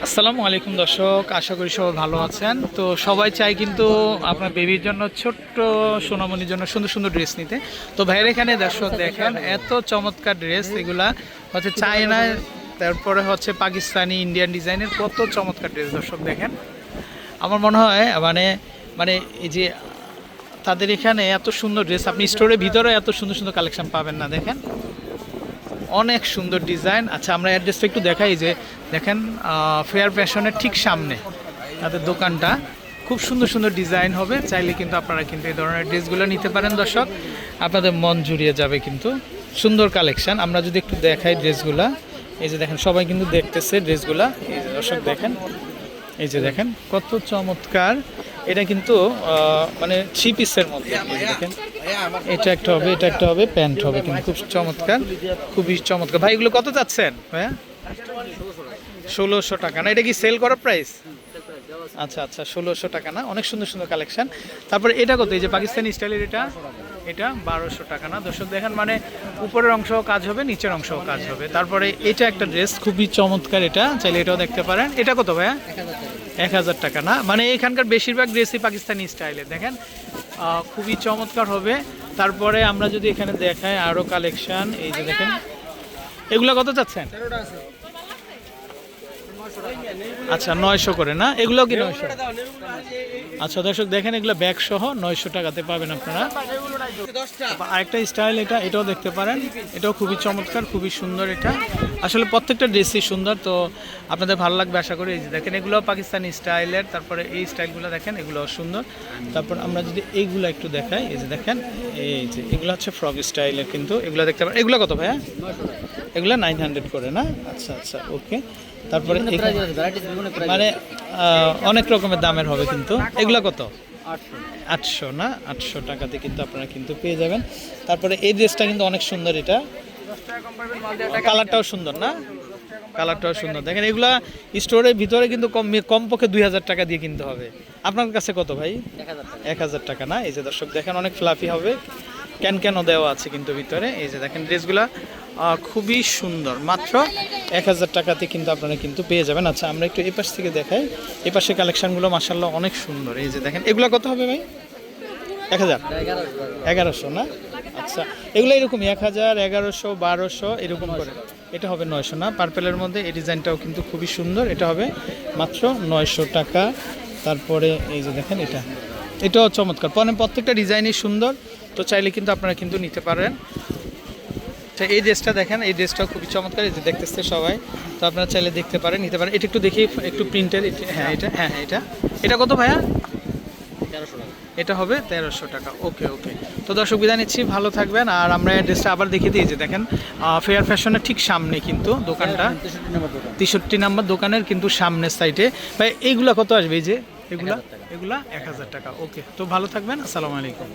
আসসালামু আলাইকুম দর্শক, আশা করি সবাই ভালো আছেন। তো সবাই চাই কিন্তু আপনার বেবির জন্য, ছোট্ট সোনামণির জন্য সুন্দর সুন্দর ড্রেস নিতে। তো ভাইয়ের এখানে দর্শক দেখেন এত চমৎকার ড্রেস, এগুলা হচ্ছে চায়নায়, তারপরে হচ্ছে পাকিস্তানি, ইন্ডিয়ান ডিজাইনের কত চমৎকার ড্রেস দর্শক দেখেন। আমার মনে হয় মানে মানে এই যে তাদের এখানে এত সুন্দর ড্রেস আপনি স্টোরের ভিতরে এত সুন্দর সুন্দর কালেকশন পাবেন না। দেখেন অনেক সুন্দর ডিজাইন। আচ্ছা, আমরা অ্যাড্রেসটা একটু দেখাই। যে দেখেন ফেয়ার ফ্যাশনের ঠিক সামনে তাদের দোকানটা, খুব সুন্দর সুন্দর ডিজাইন হবে। চাইলে কিন্তু আপনারা কিন্তু এই ধরনের ড্রেসগুলো নিতে পারেন দর্শক, আপনাদের মন জুড়িয়ে যাবে কিন্তু। সুন্দর কালেকশন। আমরা যদি একটু দেখাই ড্রেসগুলা, এই যে দেখেন সবাই কিন্তু দেখতেছে ড্রেসগুলা। এই যে দর্শক দেখেন, এই যে দেখেন কত চমৎকার। এটা কিন্তু মানে 3 পিসের মধ্যে। দেখেন এটা একটা হবে, এটা একটা হবে, প্যান্ট হবে, কিন্তু খুব চমৎকার, খুবই চমৎকার। ভাই এগুলো কত যাচ্ছেন ভাইয়া? 1600 টাকা না? এটা কি সেল করার প্রাইস? আচ্ছা আচ্ছা, 1600 টাকা না? অনেক সুন্দর সুন্দর কালেকশন। তারপরে এটা কত? এই যে পাকিস্তানি স্টাইলের এটা, এটা 1200 টাকা না? দর্শক দেখেন মানে উপরের অংশও কাজ হবে, নিচের অংশও কাজ হবে। তারপরে এটা একটা ড্রেস খুবই চমৎকার, এটা চাইলে এটাও দেখতে পারেন। এটা কত ভাইয়া? 1000 টাকা না? মানে এখানকার বেশিরভাগ ড্রেসই পাকিস্তানি স্টাইলের। দেখেন খুবই চমৎকার হবে। তারপরে আমরা যদি এখানে দেখাই আরও কালেকশন, এই যে দেখেন এগুলো কত চাচ্ছেন? আচ্ছা 900 করে না? এগুলো কি 900? আচ্ছা দর্শক দেখেন এগুলো ব্যাগ সহ 900 টাকাতে পাবেন আপনারা। আরেকটা স্টাইল, এটা, এটাও দেখতে পারেন। এটাও খুবই চমৎকার, খুবই সুন্দর। এটা আসলে প্রত্যেকটা ড্রেসই সুন্দর, তো আপনাদের ভালো লাগবে আশা করি। এই যে দেখেন এগুলো পাকিস্তানি স্টাইলের। তারপরে এই স্টাইলগুলো দেখেন, এগুলো সুন্দর। তারপর আমরা যদি এইগুলো একটু দেখাই, এই যে দেখেন এই যে এগুলো হচ্ছে ফ্রক স্টাইলের, কিন্তু এগুলো দেখতে পারেন। এগুলো কত ভাইয়া? এগুলো 900 করে না? আচ্ছা আচ্ছা, ওকে। তারপরে মানে অনেক রকমের দামের হবে কিন্তু। এগুলো কত? 800 না? 800 টাকাতে কিন্তু আপনারা কিন্তু পেয়ে যাবেন। তারপরে এই ড্রেসটা কিন্তু অনেক সুন্দর, এটা কালারটাও সুন্দর না? কালারটাও সুন্দর। দেখেন এগুলা স্টোরের ভিতরে কিন্তু কমপক্ষে 2000 টাকা দিয়ে কিনতে হবে। আপনার কাছে কত ভাই? 1000 টাকা না? এই যে দর্শক দেখেন অনেক ফ্লাফি হবে, ক্যানও দেওয়া আছে কিন্তু ভিতরে। এই যে দেখেন ড্রেসগুলা খুবই সুন্দর, মাত্র 1000 টাকাতে কিন্তু আপনারা কিন্তু পেয়ে যাবেন। আচ্ছা আমরা একটু এই পাশ থেকে দেখাই। এই পাশে কালেকশানগুলো মাশাআল্লাহ অনেক সুন্দর। এই যে দেখেন এগুলো কত হবে ভাই? 1000? 1100 না? আচ্ছা এগুলো এরকমই 1000, 1100, 1200 এরকম করে। এটা হবে 900 না? পার্পেলের মধ্যে এই ডিজাইনটাও কিন্তু খুবই সুন্দর, এটা হবে মাত্র 900 টাকা। তারপরে এই যে দেখেন এটা, এটাও চমৎকার। প্রত্যেকটা ডিজাইনই সুন্দর, তো চাইলে কিন্তু আপনারা কিন্তু নিতে পারেন। এই ড্রেসটা দেখেন, এই ড্রেসটাও খুবই চমৎকার, এই যে দেখতেছে সবাই, তো আপনারা চাইলে দেখতে পারেন, নিতে পারেন। এটা একটু দেখি, একটু প্রিন্টের। হ্যাঁ এটা, হ্যাঁ হ্যাঁ এটা কত ভাইয়া? 1300 টাকা। এটা হবে 1300 টাকা। ওকে ওকে। তো দর্শক বিদায় নিচ্ছি, ভালো থাকবেন। আর আমরা অ্যাড্রেসটা আবার দেখিয়ে দিই। যে দেখেন ফেয়ার ফ্যাশনের ঠিক সামনে কিন্তু দোকানটা, 63 নম্বর দোকানের কিন্তু সামনের সাইডে। ভাই এইগুলা কত আসবে? এই যে এগুলা 1000 টাকা। ওকে, তো ভালো থাকবেন। আসসালামু আলাইকুম।